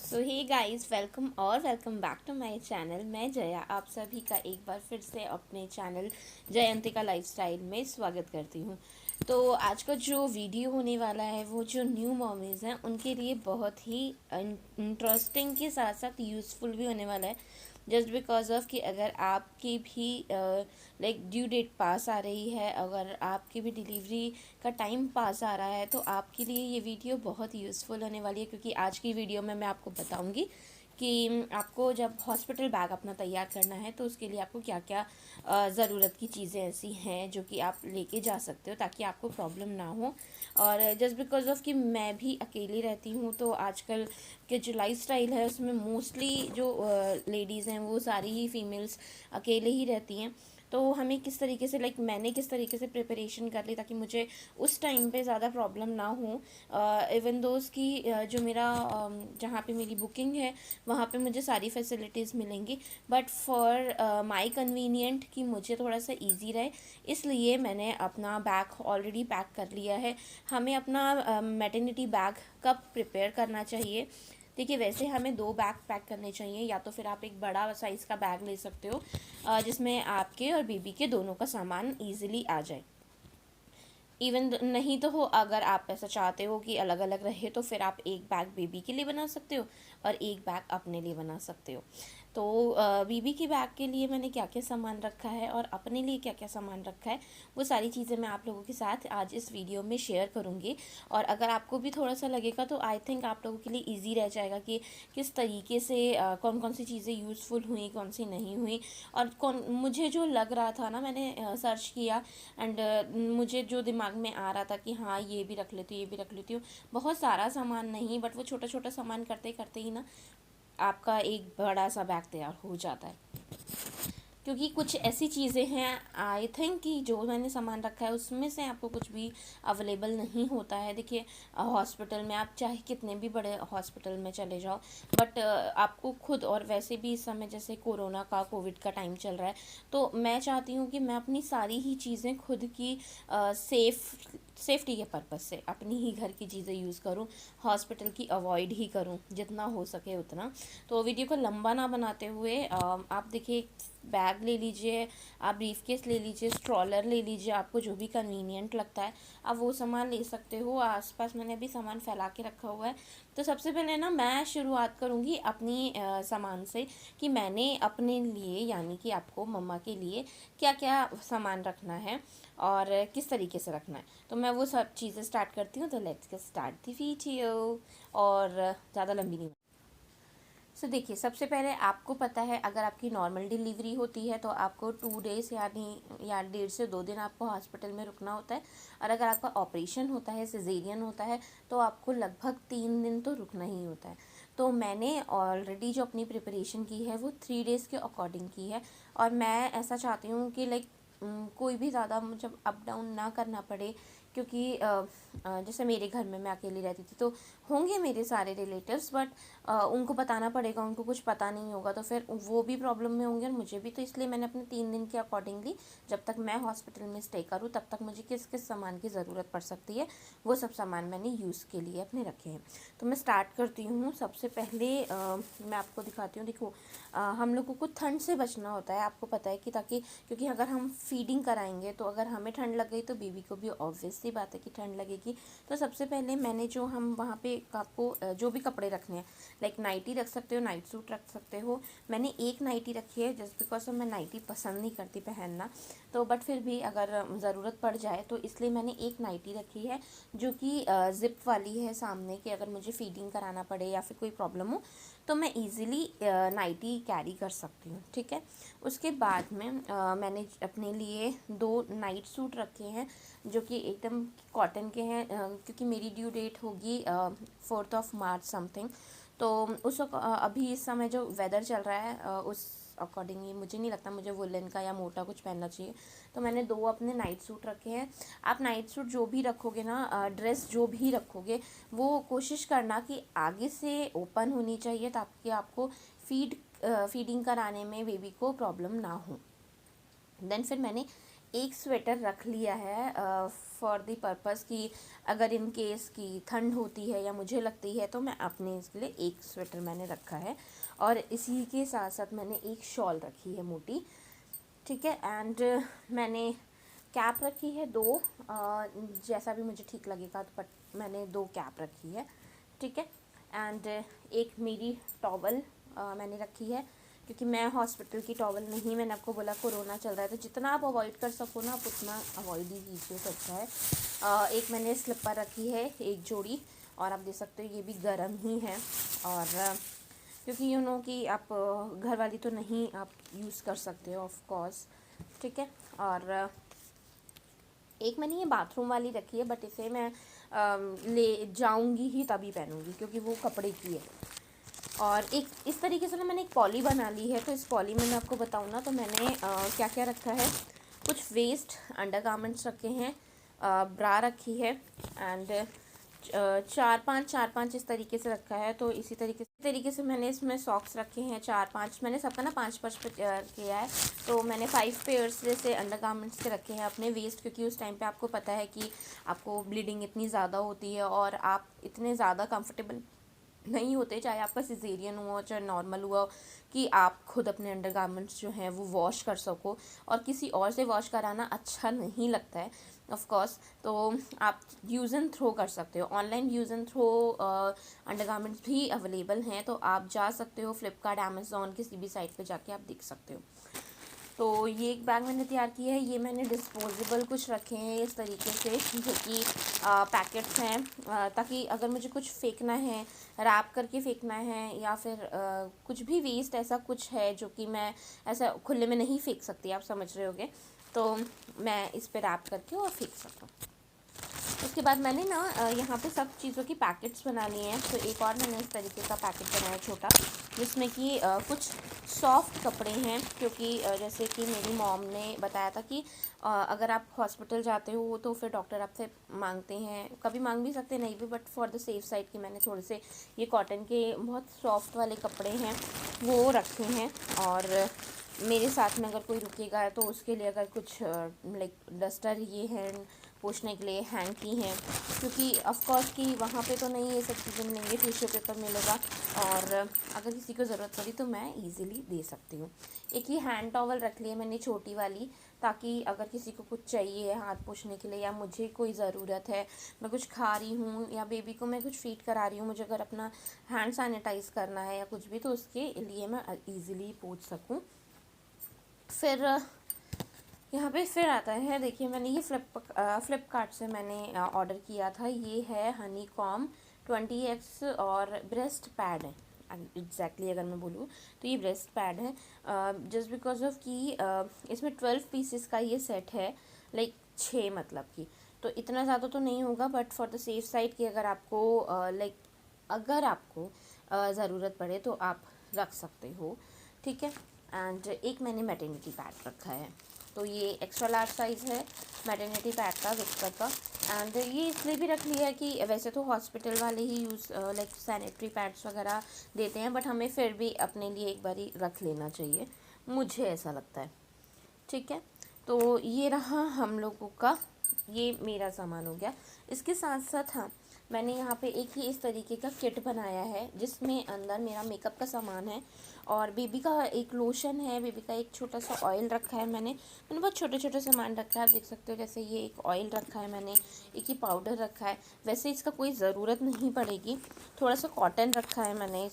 So hey guys, welcome back to my channel. मैं जया आप सभी का एक बार फिर से अपने चैनल जयंतिका लाइफस्टाइल में स्वागत करती हूँ। तो आज का जो वीडियो होने वाला है वो जो न्यू मॉमीज़ हैं उनके लिए बहुत ही इंटरेस्टिंग के साथ साथ यूज़फुल भी होने वाला है। जस्ट बिकॉज ऑफ कि अगर आपकी भी लाइक ड्यू डेट पास आ रही है, अगर आपकी भी डिलीवरी का टाइम पास आ रहा है, तो आपके लिए ये वीडियो बहुत यूज़फुल होने वाली है। क्योंकि आज की वीडियो में मैं आपको बताऊंगी कि आपको जब हॉस्पिटल बैग अपना तैयार करना है तो उसके लिए आपको क्या क्या ज़रूरत की चीज़ें ऐसी हैं जो कि आप लेके जा सकते हो ताकि आपको प्रॉब्लम ना हो। और जस्ट बिकॉज ऑफ कि मैं भी अकेली रहती हूँ, तो आजकल के जो लाइफ स्टाइल है उसमें मोस्टली जो लेडीज़ हैं वो सारी ही फीमेल्स अकेले ही रहती हैं। तो हमें किस तरीके से मैंने किस तरीके से प्रिपरेशन कर ली ताकि मुझे उस टाइम पे ज़्यादा प्रॉब्लम ना हो। इवन दोस्त की जो मेरा जहाँ पे मेरी बुकिंग है वहाँ पे मुझे सारी फैसिलिटीज़ मिलेंगी, बट फॉर माई कन्वीनियंट कि मुझे थोड़ा सा इजी रहे, इसलिए मैंने अपना बैग ऑलरेडी पैक कर लिया है। हमें अपना मैटरनिटी बैग कब प्रिपेयर करना चाहिए? देखिए, वैसे हमें 2 बैग पैक करने चाहिए, या तो फिर आप एक बड़ा साइज़ का बैग ले सकते हो जिसमें आपके और बेबी के दोनों का सामान ईजिली आ जाए। इवन नहीं तो हो, अगर आप ऐसा चाहते हो कि अलग अलग रहे तो फिर आप एक बैग बेबी के लिए बना सकते हो और एक बैग अपने लिए बना सकते हो। तो बीबी के बैग के लिए मैंने क्या क्या सामान रखा है और अपने लिए क्या क्या सामान रखा है, वो सारी चीज़ें मैं आप लोगों के साथ आज इस वीडियो में शेयर करूँगी। और अगर आपको भी थोड़ा सा लगेगा तो आई थिंक आप लोगों के लिए ईजी रह जाएगा कि किस तरीके से कौन कौन सी चीज़ें यूज़फुल हुई, कौन सी नहीं हुई। और कौन मुझे जो लग रहा था ना, मैंने सर्च किया एंड मुझे जो दिमाग में आ रहा था कि हाँ ये भी रख लेती हूँ, ये भी रख लेती हूँ। बहुत सारा सामान नहीं, बट वो छोटा छोटा सामान करते करते ही ना आपका एक बड़ा सा बैग तैयार हो जाता है। क्योंकि कुछ ऐसी चीज़ें हैं आई थिंक कि जो मैंने सामान रखा है उसमें से आपको कुछ भी अवेलेबल नहीं होता है। देखिए, हॉस्पिटल में आप चाहे कितने भी बड़े हॉस्पिटल में चले जाओ, बट आपको खुद, और वैसे भी इस समय जैसे कोरोना का कोविड का टाइम चल रहा है, तो मैं चाहती हूँ कि मैं अपनी सारी ही चीज़ें खुद की सेफ्टी के पर्पज़ से अपनी ही घर की चीज़ें यूज़ करूँ, हॉस्पिटल की अवॉइड ही करूँ जितना हो सके उतना। तो वीडियो को लंबा ना बनाते हुए आप देखिए, बैग ले लीजिए, आप ब्रीफकेस ले लीजिए, स्ट्रॉलर ले लीजिए, आपको जो भी कन्वीनियंट लगता है आप वो सामान ले सकते हो। आसपास मैंने अभी सामान फैला के रखा हुआ है। तो सबसे पहले ना मैं शुरुआत करूँगी अपनी सामान से कि मैंने अपने लिए, यानी कि आपको मम्मा के लिए क्या क्या सामान रखना है और किस तरीके से रखना है। तो मैं वो सब चीज़ें स्टार्ट करती हूँ। तो let's get start the video, और ज़्यादा लंबी नहीं। सो देखिए, सबसे पहले आपको पता है अगर आपकी नॉर्मल डिलीवरी होती है तो आपको 2 डेज़ यानी या 1.5 से 2 दिन आपको हॉस्पिटल में रुकना होता है। और अगर आपका ऑपरेशन होता है, सिजेरियन होता है, तो आपको लगभग 3 दिन तो रुकना ही होता है। तो मैंने ऑलरेडी जो अपनी प्रिपरेशन की है वो 3 डेज़ के अकॉर्डिंग की है। और मैं ऐसा चाहती हूँ कि कोई भी ज़्यादा मुझे अप डाउन ना करना पड़े। क्योंकि जैसे मेरे घर में मैं अकेली रहती थी तो होंगे मेरे सारे रिलेटिव्स, बट उनको बताना पड़ेगा, उनको कुछ पता नहीं होगा तो फिर वो भी प्रॉब्लम में होंगे और मुझे भी। तो इसलिए मैंने अपने 3 दिन के अकॉर्डिंगली, जब तक मैं हॉस्पिटल में स्टे करूँ तब तक मुझे किस किस सामान की ज़रूरत पड़ सकती है वो सब सामान मैंने यूज़ के लिए अपने रखे हैं। तो मैं स्टार्ट करती हूँ। सबसे पहले मैं आपको दिखाती हूँ। देखो, हम लोगों को ठंड से बचना होता है, आपको पता है कि ताकि, क्योंकि अगर हम फीडिंग कराएंगे तो अगर हमें ठंड लग गई तो बेबी को भी ऑब्वियस सी बात है कि ठंड लगेगी। तो सबसे पहले मैंने जो हम वहाँ पे आपको जो भी कपड़े रखने हैं, लाइक नाइटी रख सकते हो, नाइट सूट रख सकते हो। मैंने एक नाइटी रखी है जस्ट बिकॉज मैं नाइटी पसंद नहीं करती पहनना, तो बट फिर भी अगर ज़रूरत पड़ जाए तो इसलिए मैंने एक नाइटी रखी है जो कि ज़िप वाली है सामने, कि अगर मुझे फीडिंग कराना पड़े या फिर कोई प्रॉब्लम हो तो मैं ईज़िली नाइटी कैरी कर सकती हूँ। ठीक है। उसके बाद में मैंने अपने लिए 2 नाइट सूट रखे हैं जो कि एकदम कॉटन के हैं, क्योंकि मेरी ड्यू डेट होगी 4 मार्च समथिंग। तो उस अभी इस समय जो वेदर चल रहा है उस अकॉर्डिंगली मुझे नहीं लगता मुझे वुलन का या मोटा कुछ पहनना चाहिए। तो मैंने 2 अपने नाइट सूट रखे हैं। आप नाइट सूट जो भी रखोगे ना, ड्रेस जो भी रखोगे, वो कोशिश करना कि आगे से ओपन होनी चाहिए ताकि आपको फीडिंग कराने में बेबी को प्रॉब्लम ना हो। देन फिर मैंने एक स्वेटर रख लिया है फॉर द पर्पज़ कि अगर इन केस की ठंड होती है या मुझे लगती है तो मैं अपने इसके लिए एक स्वेटर मैंने रखा है। और इसी के साथ साथ मैंने एक शॉल रखी है मोटी, ठीक है। एंड मैंने कैप रखी है दो, जैसा भी मुझे ठीक लगेगा, तो बट मैंने दो कैप रखी है, ठीक है। एंड एक मेरी टॉवल मैंने रखी है, क्योंकि मैं हॉस्पिटल की टॉवल नहीं, मैंने आपको बोला कोरोना चल रहा है, तो जितना आप अवॉइड कर सको ना आप उतना अवॉइड ही कीजिए तो अच्छा है। एक मैंने स्लिपर रखी है, एक जोड़ी, और आप देख सकते हो ये भी गर्म ही है। और क्योंकि यू नो कि आप घर वाली तो नहीं आप यूज़ कर सकते हो ऑफ कोर्स, ठीक है। और एक मैंने ये बाथरूम वाली रखी है, बट इसे मैं ले जाऊंगी ही तभी पहनूंगी क्योंकि वो कपड़े की है। और एक इस तरीके से ना मैंने एक पॉली बना ली है, तो इस पॉली में मैं आपको बताऊँ ना तो मैंने क्या क्या रखा है। कुछ वेस्ट अंडर गारमेंट्स रखे हैं, ब्रा रखी है, एंड चार पांच इस तरीके से रखा है। तो इसी तरीके से मैंने इसमें सॉक्स रखे हैं, चार पांच, मैंने सबका ना पांच पांच किया है। तो मैंने 5 पेयर्स जैसे अंडर गारमेंट्स के रखे हैं अपने वेस्ट, क्योंकि उस टाइम पे आपको पता है कि आपको ब्लीडिंग इतनी ज़्यादा होती है और आप इतने ज़्यादा कंफर्टेबल नहीं होते, चाहे आपका सिजेरियन हुआ चाहे नॉर्मल हुआ, कि आप खुद अपने अंडरगारमेंट्स जो हैं वो वॉश कर सको। और किसी और से वॉश कराना अच्छा नहीं लगता है ऑफ कोर्स, तो आप यूज़ एंड थ्रो कर सकते हो। Online use and throw undergarments भी अवेलेबल हैं, तो आप जा सकते हो फ्लिपकार्ट, अमेज़ॉन, किसी भी साइट पे जाके आप देख सकते हो। तो ये एक बैग मैंने तैयार किया है। ये मैंने डिस्पोजेबल कुछ रखे हैं इस तरीके से, जो कि पैकेट्स हैं, ताकि अगर मुझे कुछ फेंकना है, रैप करके फेंकना है, या फिर कुछ भी वेस्ट ऐसा कुछ है जो कि मैं ऐसा खुले में नहीं फेंक सकती, आप समझ रहे होगे, तो मैं इस पर रैप करके और फेंक सकूँ। उसके बाद मैंने ना यहाँ पे सब चीज़ों की पैकेट्स बना लिए हैं। तो एक और मैंने इस तरीके का पैकेट बनाया छोटा, जिसमें कि कुछ सॉफ्ट कपड़े हैं, क्योंकि जैसे कि मेरी मॉम ने बताया था कि अगर आप हॉस्पिटल जाते हो तो फिर डॉक्टर आपसे मांगते हैं, कभी मांग भी सकते नहीं भी, but for the safe side कि मैंने थोड़े से ये कॉटन के बहुत सॉफ्ट वाले कपड़े हैं वो रखे हैं। और मेरे साथ में अगर कोई रुकेगा तो उसके लिए अगर कुछ लाइक डस्टर ये हैं पोंछने के लिए, हैंकी हैं, क्योंकि ऑफ कोर्स कि वहाँ पे तो नहीं ये सब चीज़ें मिलेंगी, टिश्यू पेपर मिलेगा, और अगर किसी को ज़रूरत पड़ी तो मैं इजीली दे सकती हूँ। एक ये हैंड टॉवल रख ली है मैंने छोटी वाली, ताकि अगर किसी को कुछ चाहिए हाथ पोंछने के लिए, या मुझे कोई ज़रूरत है, मैं कुछ खा रही हूँ या बेबी को मैं कुछ फीड करा रही हूँ, मुझे अगर अपना हैंड सैनिटाइज़ करना है या कुछ भी, तो उसके लिए मैं ईज़िली पोंछ सकूँ। फिर यहाँ पे फिर आता है, देखिए मैंने ये फ्लिपकार्ट से मैंने ऑर्डर किया था। ये है हनी कॉम 20x और ब्रेस्ट पैड है एग्जैक्टली अगर मैं बोलूँ तो ये ब्रेस्ट पैड है, जस्ट बिकॉज ऑफ कि इसमें 12 पीसेस का ये सेट है, लाइक 6 मतलब कि, तो इतना ज़्यादा तो नहीं होगा, but for the safe side कि अगर आपको लाइक अगर आपको ज़रूरत पड़े तो आप रख सकते हो, ठीक है। एंड एक मैंने मैटरनिटी पैड रखा है, तो ये एक्स्ट्रा लार्ज साइज़ है मैटरनिटी पैड का, विस्पर का। एंड ये इसलिए भी रख लिया है कि वैसे तो हॉस्पिटल वाले ही यूज़ लाइक सैनिटरी पैड्स वगैरह देते हैं, बट हमें फिर भी अपने लिए एक बारी रख लेना चाहिए, मुझे ऐसा लगता है, ठीक है। तो ये रहा हम लोगों का, ये मेरा सामान हो गया। इसके साथ साथ हाँ, मैंने यहाँ पे एक ही इस तरीके का किट बनाया है, जिसमें अंदर मेरा मेकअप का सामान है, और बेबी का एक लोशन है, बेबी का एक छोटा सा ऑयल रखा है, मैंने बहुत छोटे छोटे सामान रखा है, आप देख सकते हो। जैसे ये एक ऑयल रखा है मैंने, एक ही पाउडर रखा है, वैसे इसका कोई ज़रूरत नहीं पड़ेगी। थोड़ा सा कॉटन रखा है मैंने,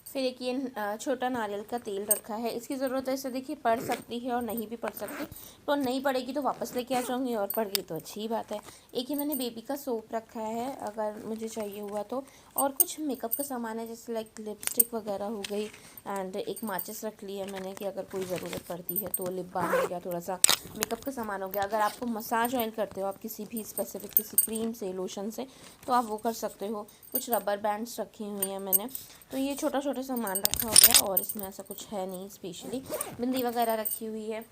फिर एक ये छोटा नारियल का तेल रखा है। इसकी ज़रूरत ऐसे देखिए पड़ सकती है और नहीं भी पड़ सकती, तो नहीं पड़ेगी तो वापस लेके आ जाऊँगी, और पड़ गई तो अच्छी बात है। एक ही मैंने बेबी का सोप रखा है अगर मुझे चाहिए हुआ तो, और कुछ मेकअप का सामान है जैसे लाइक लिपस्टिक वगैरह हो गई, एंड एक माचिस रख ली है मैंने कि अगर कोई ज़रूरत पड़ती है तो। लिप बाम हो गया, थोड़ा सा मेकअप का सामान हो गया। अगर आपको मसाज ऑयल करते हो आप किसी भी स्पेसिफिक किसी क्रीम से, लोशन से, तो आप वो कर सकते हो। कुछ रबर बैंड्स रखी हुई हैं मैंने, तो ये छोटा छोटा सामान रखा हुआ है, और इसमें ऐसा कुछ है नहीं स्पेशली। बिंदी वगैरह रखी हुई है।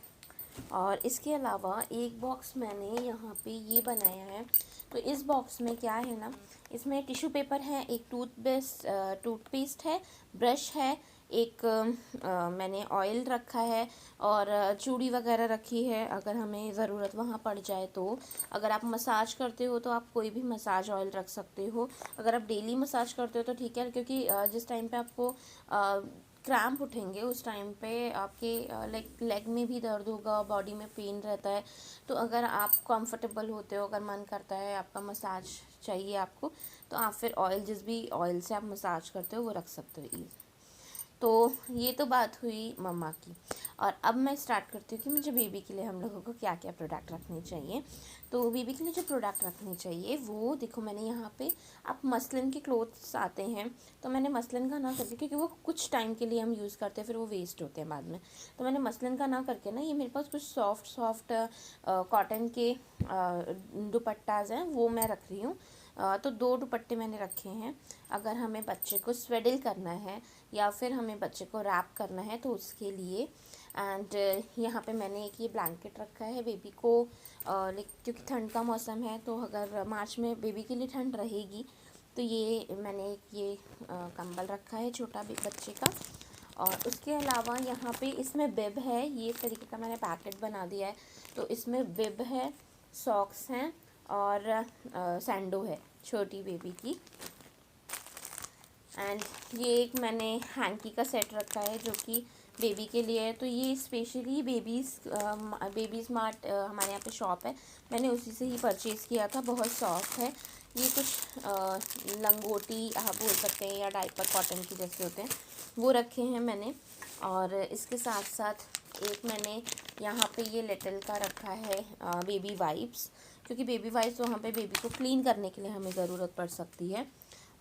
और इसके अलावा एक बॉक्स मैंने यहाँ पे ये बनाया है, तो इस बॉक्स में क्या है ना, इसमें टिश्यू पेपर है, एक टूथपेस्ट है, ब्रश है, एक मैंने ऑयल रखा है और चूड़ी वगैरह रखी है, अगर हमें ज़रूरत वहाँ पड़ जाए तो। अगर आप मसाज करते हो तो आप कोई भी मसाज ऑयल रख सकते हो। अगर आप डेली मसाज करते हो तो ठीक है, क्योंकि जिस टाइम पे आपको क्रैम्प उठेंगे उस टाइम पे आपके लेग में भी दर्द होगा, बॉडी में पेन रहता है। तो अगर आप कंफर्टेबल होते हो, अगर मन करता है आपका मसाज चाहिए आपको, तो आप फिर ऑयल, जिस भी ऑयल से आप मसाज करते हो वो रख सकते हो। तो ये तो बात हुई मम्मा की। और अब मैं स्टार्ट करती हूँ कि मुझे बेबी के लिए हम लोगों को क्या क्या प्रोडक्ट रखने चाहिए। तो बेबी के लिए जो प्रोडक्ट रखने चाहिए वो देखो, मैंने यहाँ पे, आप मसलिन के क्लोथ्स आते हैं, तो मैंने मसलिन का ना करके, क्योंकि वो कुछ टाइम के लिए हम यूज़ करते हैं फिर वो वेस्ट होते हैं बाद में, तो मैंने मसलिन का ना करके ना, ये मेरे पास कुछ सॉफ्ट सॉफ्ट कॉटन के दुपट्टाज हैं वो मैं रख रही हूँ। तो 2 दुपट्टे मैंने रखे हैं। अगर हमें बच्चे को स्वेडल करना है या फिर हमें बच्चे को रैप करना है तो उसके लिए। एंड यहाँ पे मैंने एक ये ब्लैंकेट रखा है बेबी को, क्योंकि ठंड का मौसम है, तो अगर मार्च में बेबी के लिए ठंड रहेगी तो ये मैंने एक ये कंबल रखा है छोटा बच्चे का। और उसके अलावा यहाँ पे इसमें बिब है, ये तरीके का मैंने पैकेट बना दिया है। तो इसमें बिब है, सॉक्स हैं और सैंडो है छोटी बेबी की। एंड ये एक मैंने हैंकी का सेट रखा है जो कि बेबी के लिए है। तो ये स्पेशली बेबी स्मार्ट हमारे यहाँ पे शॉप है, मैंने उसी से ही परचेज़ किया था। बहुत सॉफ्ट है ये, कुछ लंगोटी आप बोल सकते हैं या डायपर कॉटन की जैसे होते हैं वो रखे हैं मैंने। और इसके साथ साथ एक मैंने यहाँ पे ये लिटिल का रखा है बेबी वाइप्स, क्योंकि बेबी वाइप्स वहाँ पे बेबी को क्लीन करने के लिए हमें ज़रूरत पड़ सकती है।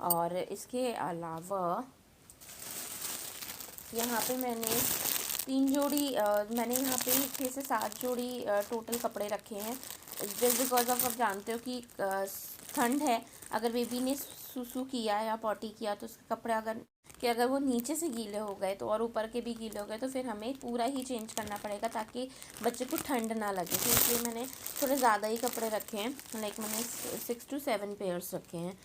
और इसके अलावा यहाँ पे मैंने 3 जोड़ी मैंने यहाँ पे 6 से 7 जोड़ी टोटल कपड़े रखे हैं, जस्ट बिकॉज ऑफ आप जानते हो कि ठंड है, अगर बेबी ने सुसु किया या पॉटी किया तो उसके कपड़े अगर वो नीचे से गीले हो गए तो और ऊपर के भी गीले हो गए तो फिर हमें पूरा ही चेंज करना पड़ेगा ताकि बच्चे को ठंड ना लगे। तो इसलिए मैंने थोड़े ज़्यादा ही कपड़े रखे हैं, लाइक मैंने 6 to 7 पेयर्स रखे हैं।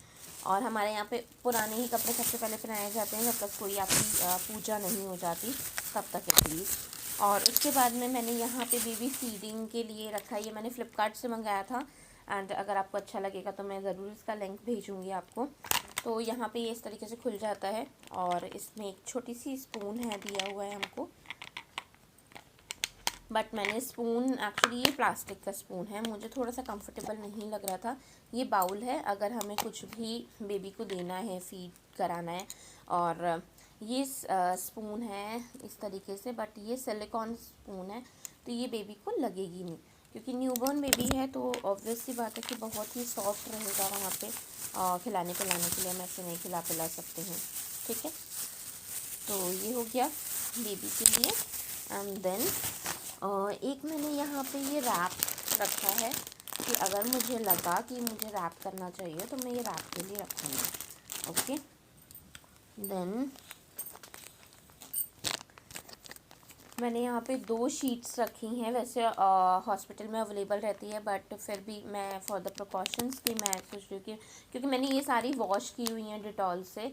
और हमारे यहाँ पे पुराने ही कपड़े सबसे पहले पहनाए जाते हैं जब तक कोई आपकी पूजा नहीं हो जाती तब तक एटलीस्ट। और उसके बाद में मैंने यहाँ पे बेबी फीडिंग के लिए रखा है, ये मैंने फ़्लिपकार्ट से मंगाया था। एंड अगर आपको अच्छा लगेगा तो मैं ज़रूर इसका लिंक भेजूँगी आपको। तो यहाँ पे ये इस तरीके से खुल जाता है और इसमें एक छोटी सी स्पून है दिया हुआ है हमको, बट मैंने स्पून, एक्चुअली ये प्लास्टिक का स्पून है, मुझे थोड़ा सा कंफर्टेबल नहीं लग रहा था। ये बाउल है अगर हमें कुछ भी बेबी को देना है, फीड कराना है। और ये स्पून है इस तरीके से, बट ये सिलिकॉन स्पून है तो ये बेबी को लगेगी नहीं, क्योंकि न्यूबॉर्न बेबी है तो ऑब्वियस सी बात है कि बहुत ही सॉफ्ट रहेगा वहाँ पे खिलाने पिलाने के लिए हम ऐसे नहीं पिला सकते हैं, ठीक है। तो ये हो गया बेबी के लिए। एंड देन एक मैंने यहाँ पे ये रैप रखा है कि अगर मुझे लगा कि मुझे रैप करना चाहिए तो मैं ये रैप के लिए रखूँगी, ओके। देन मैंने यहाँ पे 2 शीट्स रखी हैं, वैसे हॉस्पिटल में अवेलेबल रहती है बट फिर भी मैं फॉर द प्रिकॉशंस की मैं सोच रही हूँ कि क्योंकि मैंने ये सारी वॉश की हुई हैं डिटॉल से,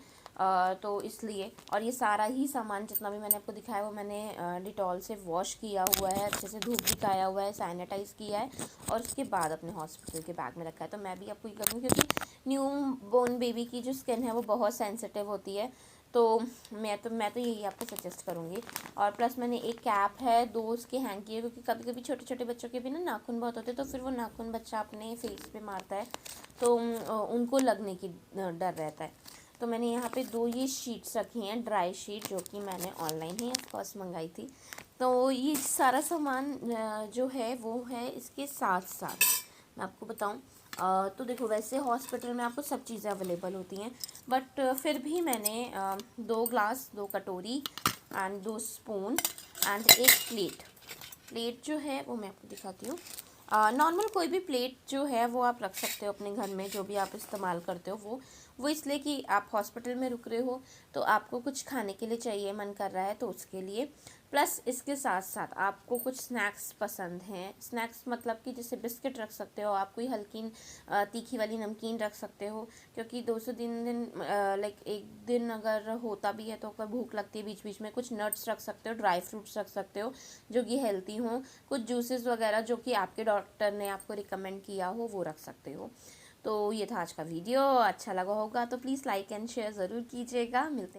तो इसलिए। और ये सारा ही सामान जितना भी मैंने आपको दिखाया वो मैंने डिटॉल से वॉश किया हुआ है, अच्छे से धूप दिखाया हुआ है, सैनिटाइज़ किया है और उसके बाद अपने हॉस्पिटल के बैग में रखा है। तो मैं भी आपको ये करूँगी क्योंकि न्यू बोर्न बेबी की जो स्किन है वो बहुत सेंसिटिव होती है, तो मैं तो यही आपको सजेस्ट करूँगी। और प्लस मैंने एक कैप है, 2 उसके हैंग किए, क्योंकि कभी कभी छोटे छोटे बच्चों के भी ना नाखून बहुत होते हैं तो फिर वो नाखून बच्चा अपने फेस पे मारता है तो उनको लगने की डर रहता है। तो मैंने यहाँ पे 2 ये शीट्स रखी हैं, ड्राई शीट, जो कि मैंने ऑनलाइन ही ऑफकोर्स मंगाई थी। तो ये सारा सामान जो है वो है इसके साथ साथ मैं आपको बताऊँ तो देखो, वैसे हॉस्पिटल में आपको सब चीज़ें अवेलेबल होती हैं, बट फिर भी मैंने 2 ग्लास, 2 कटोरी एंड 2 स्पून एंड एक प्लेट जो है वो मैं आपको दिखाती हूँ। नॉर्मल कोई भी प्लेट जो है वो आप रख सकते हो अपने घर में, जो भी आप इस्तेमाल करते हो वो इसलिए कि आप हॉस्पिटल में रुक रहे हो, तो आपको कुछ खाने के लिए चाहिए, मन कर रहा है तो उसके लिए। प्लस इसके साथ साथ आपको कुछ स्नैक्स पसंद हैं, स्नैक्स मतलब कि जैसे बिस्किट रख सकते हो आप, कोई हल्की तीखी वाली नमकीन रख सकते हो, क्योंकि 2 से 3 दिन लाइक एक दिन अगर होता भी है तो अगर भूख लगती है बीच बीच में, कुछ नट्स रख सकते हो, ड्राई फ्रूट्स रख सकते हो जो कि हेल्दी हों, कुछ जूसेस वगैरह जो कि आपके डॉक्टर ने आपको रिकमेंड किया हो वो रख सकते हो। तो ये था आज का वीडियो, अच्छा लगा होगा तो प्लीज़ लाइक एंड शेयर ज़रूर कीजिएगा। मिलते